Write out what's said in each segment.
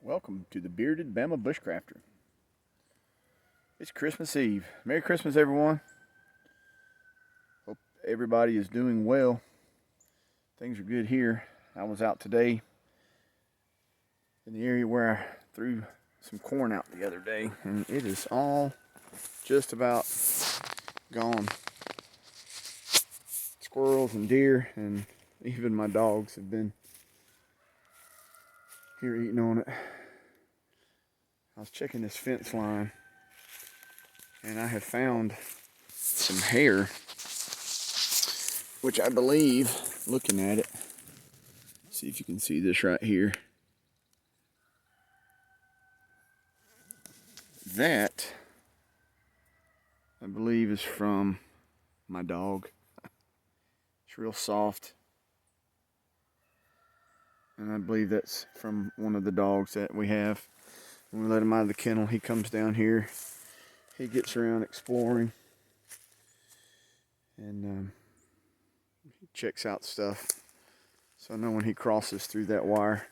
Welcome to the Bearded Bama Bushcrafter. It's Christmas Eve. Merry Christmas, everyone. Hope everybody is doing well. Things are good here. I was out today in the area where I threw some corn out the other day, and it is all just about gone. Squirrels and deer and even my dogs have been here eating on it. I was checking this fence line and I have found some hair, which I believe, looking at it, see if you can see this right here, that I believe is from my dog. It's real soft, and I believe that's from one of the dogs that we have. When we let him out of the kennel, he comes down here, he gets around exploring, and he checks out stuff. So I know when he crosses through that wire,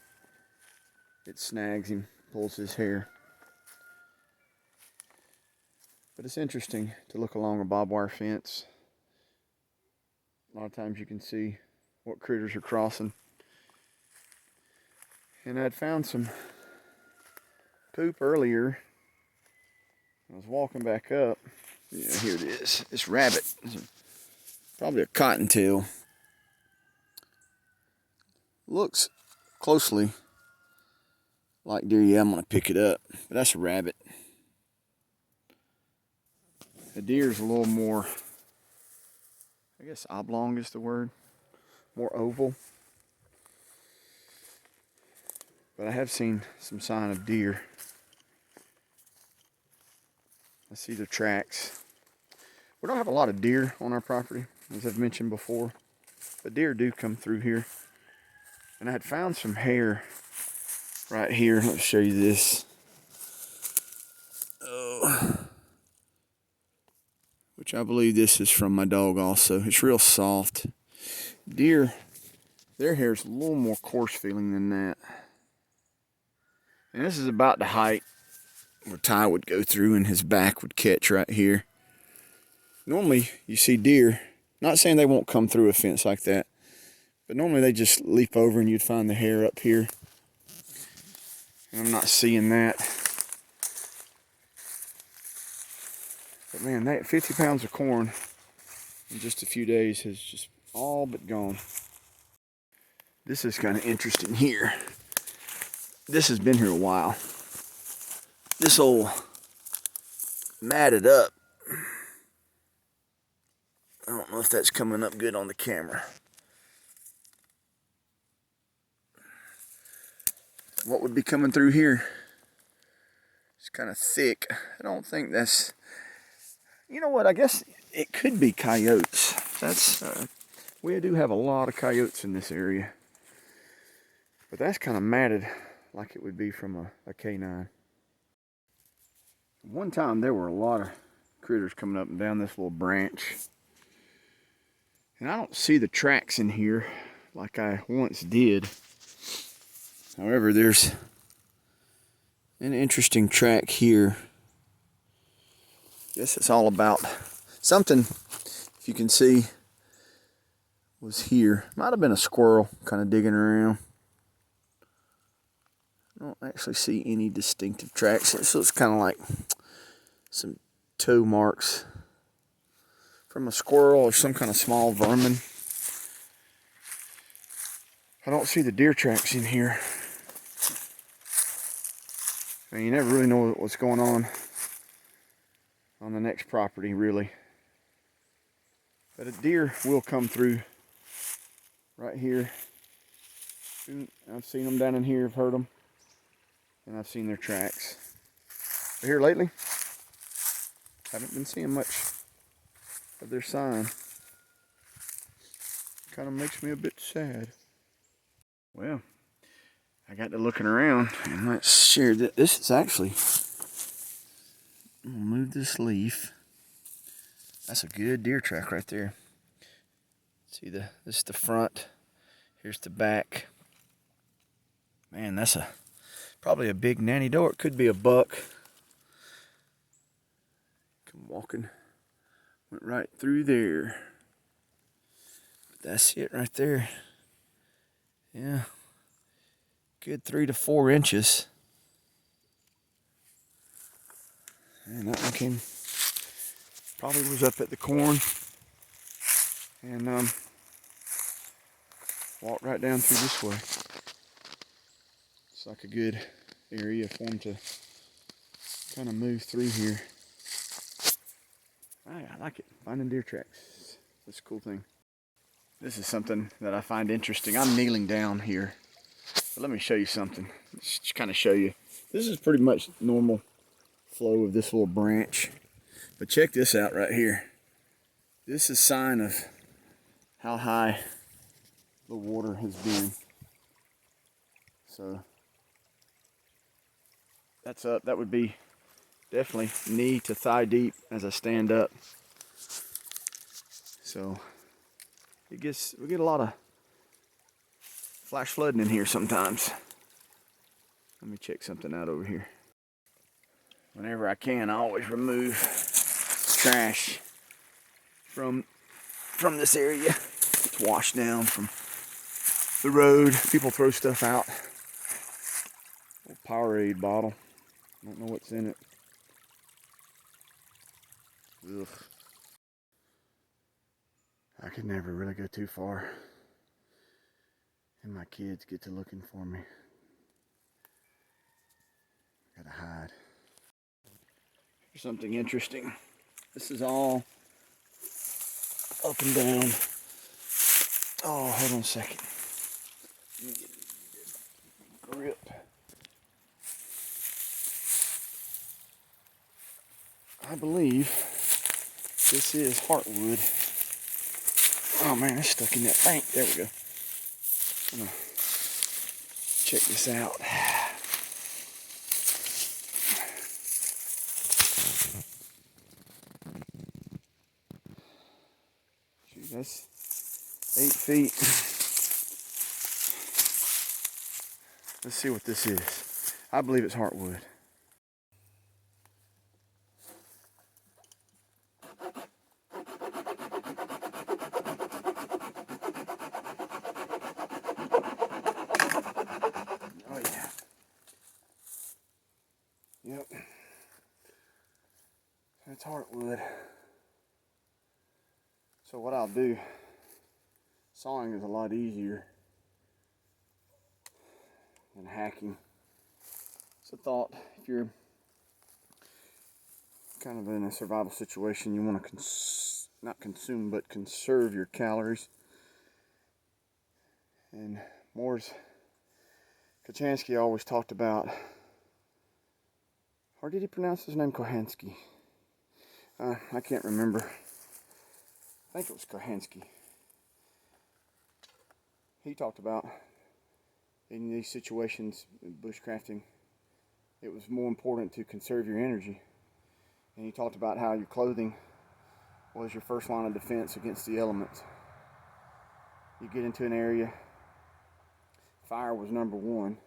it snags him, pulls his hair. But it's interesting to look along a barbed wire fence. A lot of times you can see what critters are crossing. And I'd found some poop earlier. I was walking back up. Yeah, here it is. This rabbit. Probably a cottontail. Looks closely like deer. Yeah, I'm going to pick it up. But that's a rabbit. The deer's a little more, I guess oblong is the word. More oval. But I have seen some sign of deer. I see the tracks. We don't have a lot of deer on our property, as I've mentioned before, but deer do come through here. And I had found some hair right here. Let's show you this. Oh. Which I believe this is from my dog also. It's real soft. Deer, their hair is a little more coarse feeling than that. And this is about the height where Ty would go through and his back would catch right here. Normally you see deer, not saying they won't come through a fence like that, but normally they just leap over and you'd find the hair up here. And I'm not seeing that. But man, that 50 pounds of corn in just a few days has just all but gone. This is kind of interesting here. This has been here a while. This old matted up. I don't know if that's coming up good on the camera. What would be coming through here? It's kind of thick. I don't think that's, you know what, I guess it could be coyotes. That's, we do have a lot of coyotes in this area. But that's kind of matted like it would be from a canine. One time there were a lot of critters coming up and down this little branch. And I don't see the tracks in here like I once did. However, there's an interesting track here. Guess it's all about something, if you can see, was here. Might have been a squirrel kind of digging around. I don't actually see any distinctive tracks. So it's kind of like some toe marks from a squirrel or some kind of small vermin. I don't see the deer tracks in here. I mean, you never really know what's going on the next property, really. But a deer will come through right here. I've seen them down in here, I've heard them. And I've seen their tracks. But here lately, haven't been seeing much of their sign. Kind of makes me a bit sad. Well, I got to looking around, and let's share that. This is actually, I'm gonna move this leaf. That's a good deer track right there. See, this is the front. Here's the back. Man, that's Probably a big nanny doe. It could be a buck. Come walking. Went right through there. That's it right there. Yeah. Good 3 to 4 inches. And that one came, probably was up at the corn. And walked right down through this way. It's like a good area for them to kind of move through here. I like it, finding deer tracks. That's a cool thing. This is something that I find interesting. I'm kneeling down here. But let me show you something. Just kind of show you. This is pretty much normal flow of this little branch. But check this out right here. This is a sign of how high the water has been. So that's up. That would be definitely knee to thigh deep as I stand up. So we get a lot of flash flooding in here sometimes. Let me check something out over here. Whenever I can, I always remove trash from this area. It's washed down from the road. People throw stuff out. Little Powerade bottle. I don't know what's in it. Ugh. I could never really go too far. And my kids get to looking for me. Gotta hide. Here's something interesting. This is all up and down. Oh, hold on a second. Let me get a grip. I believe this is heartwood. Oh man, it's stuck in that bank. There we go. I'm gonna check this out. Shoot, that's 8 feet. Let's see what this is. I believe it's heartwood. Oh yeah. Yep. That's heartwood. So what I'll do, sawing is a lot easier than hacking. It's a thought. If you're kind of in a survival situation, you want to not consume but conserve your calories. And Kochanski always talked about, or did he pronounce his name Kochanski? I can't remember. I think it was Kochanski. He talked about in these situations, bushcrafting, it was more important to conserve your energy. And he talked about how your clothing was your first line of defense against the elements. You get into an area, fire was number one.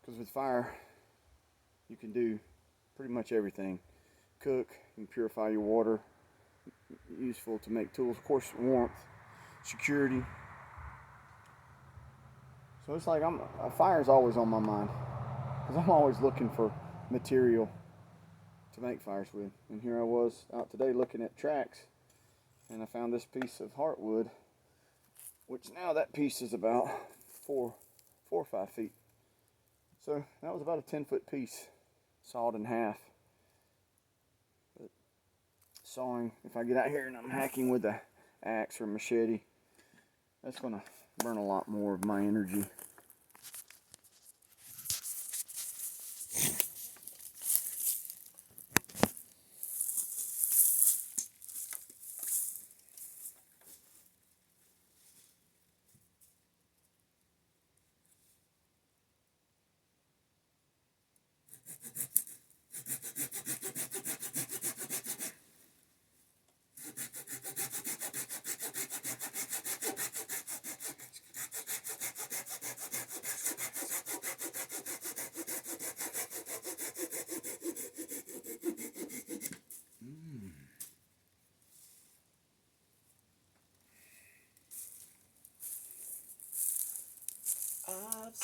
Because with fire, you can do pretty much everything. Cook, you can purify your water, useful to make tools. Of course, warmth, security. So it's like fire is always on my mind. Because I'm always looking for material to make fires with. And here I was out today looking at tracks. And I found this piece of heartwood. Which now that piece is about 4 or 5 feet. So that was about a 10-foot piece, sawed in half. But sawing, if I get out here and I'm hacking with an axe or machete, that's going to burn a lot more of my energy.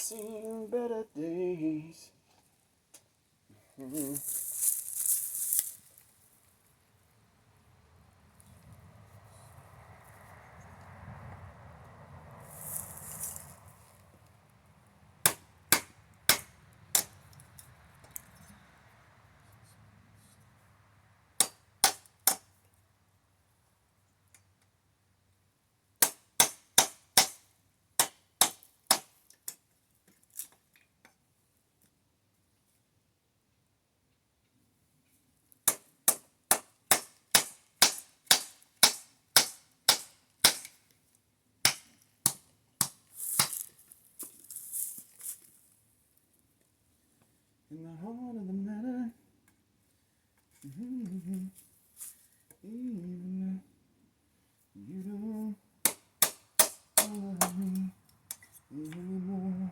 Seen better days. In the heart of the matter, even you don't love me anymore.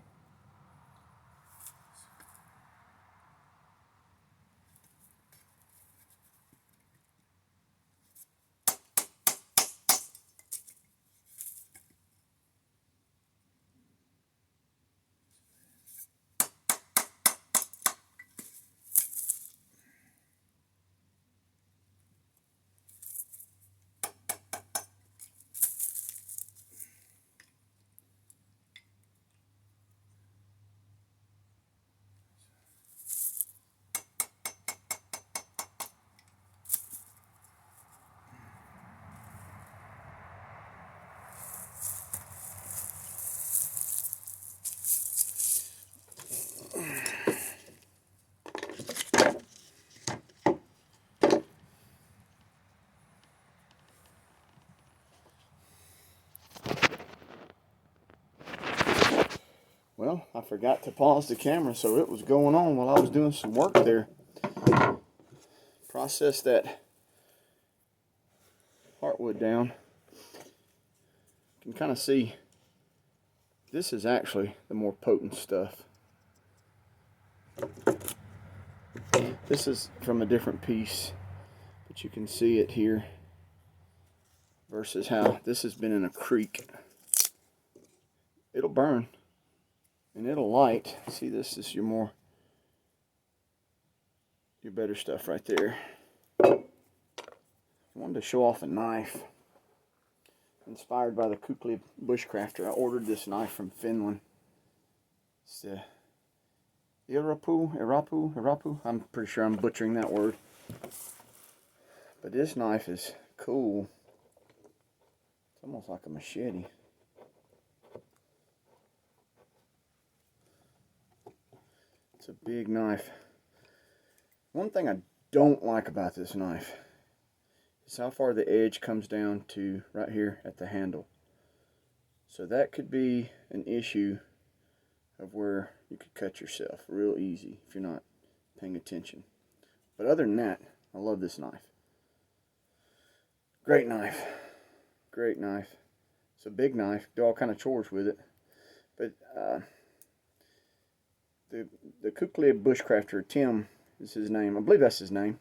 Well, I forgot to pause the camera, so it was going on while I was doing some work there. Process that heartwood down. You can kind of see this is actually the more potent stuff. This is from a different piece, but you can see it here versus how this has been in a creek. It'll burn and it'll light. See, this is your better stuff right there. I wanted to show off a knife inspired by the Kukli bushcrafter. I ordered this knife from Finland. It's the Erapuu. I'm pretty sure I'm butchering that word. But this knife is cool. It's almost like a machete. It's a big knife. One thing I don't like about this knife is how far the edge comes down to right here at the handle. So that could be an issue of where you could cut yourself real easy if you're not paying attention. But other than that, I love this knife. Great knife. Great knife. It's a big knife. Do all kind of chores with it. But the Kukli bushcrafter, Tim is his name. I believe that's his name.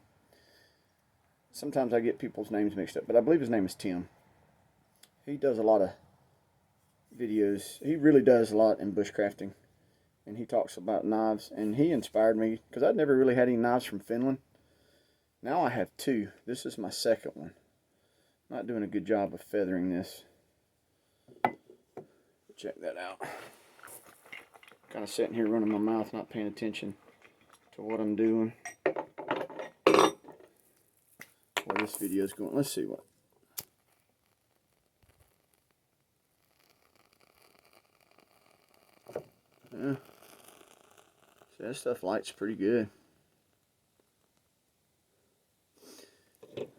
Sometimes I get people's names mixed up, but I believe his name is Tim. He does a lot of videos. He really does a lot in bushcrafting. And he talks about knives. And he inspired me because I'd never really had any knives from Finland. Now I have two. This is my second one. Not doing a good job of feathering this. Check that out. Kind of sitting here running my mouth, not paying attention to what I'm doing. Where this video is going. Let's see what. Yeah. See, that stuff lights pretty good.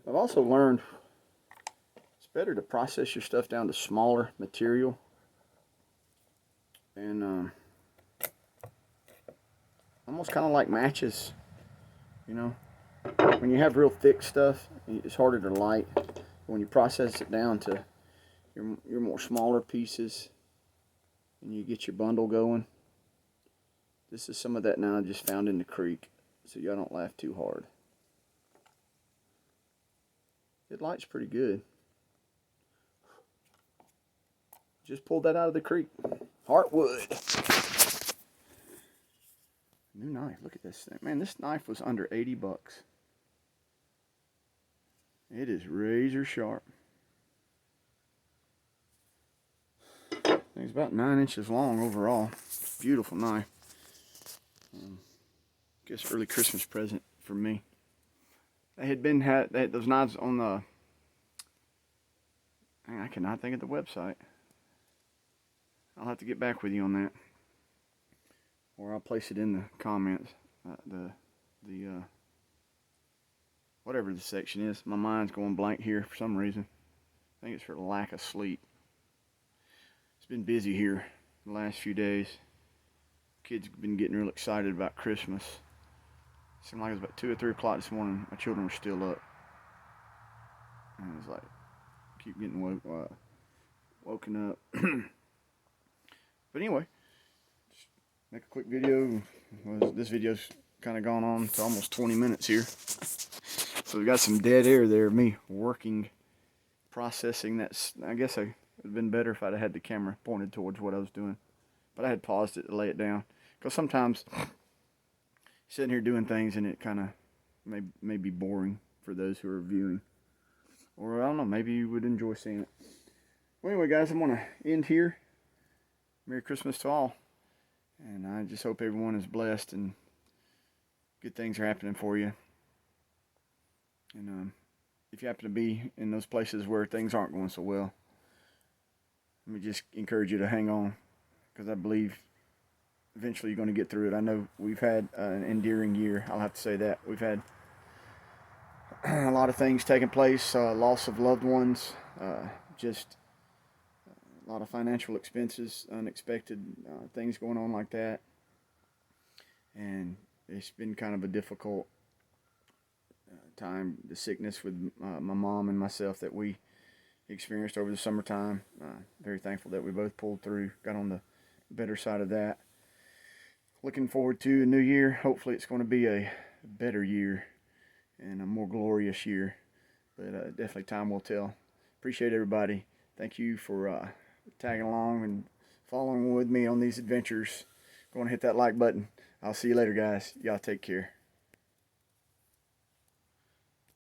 I've also learned it's better to process your stuff down to smaller material. And almost kind of like matches, you know. When you have real thick stuff, it's harder to light. When you process it down to your more smaller pieces, and you get your bundle going. This is some of that now I just found in the creek, so y'all don't laugh too hard. It lights pretty good. Just pulled that out of the creek. Heartwood. knife. Look at this thing. Man, this knife was under 80 bucks. It is razor sharp. It's about 9 inches long overall. Beautiful knife. Guess early Christmas present for me. They had those knives on the. I cannot think of the website. I'll have to get back with you on that, or I'll place it in the comments. Whatever the section is. My mind's going blank here for some reason. I think it's for lack of sleep. It's been busy here the last few days. Kids have been getting real excited about Christmas. It seemed like it was about 2 or 3 o'clock this morning. My children were still up. And it was like, keep getting woken up. But anyway, just make a quick video. This video's kind of gone on to almost 20 minutes here. So we got some dead air there, me working, processing that. I guess it would have been better if I'd had the camera pointed towards what I was doing. But I had paused it to lay it down. Because sometimes sitting here doing things and it kind of may be boring for those who are viewing. Or I don't know, maybe you would enjoy seeing it. Well, anyway, guys, I'm going to end here. Merry Christmas to all. And I just hope everyone is blessed and good things are happening for you. And if you happen to be in those places where things aren't going so well, let me just encourage you to hang on, because I believe eventually you're going to get through it. I know we've had an endearing year. I'll have to say that. We've had a lot of things taking place, loss of loved ones, just a lot of financial expenses, unexpected things going on like that. And it's been kind of a difficult time, the sickness with my mom and myself that we experienced over the summertime. Very thankful that we both pulled through, got on the better side of that. Looking forward to a new year. Hopefully it's going to be a better year and a more glorious year. But definitely time will tell. Appreciate everybody. Thank you for tagging along and following with me on these adventures. Go and hit that like button. I'll see you later, guys. Y'all take care.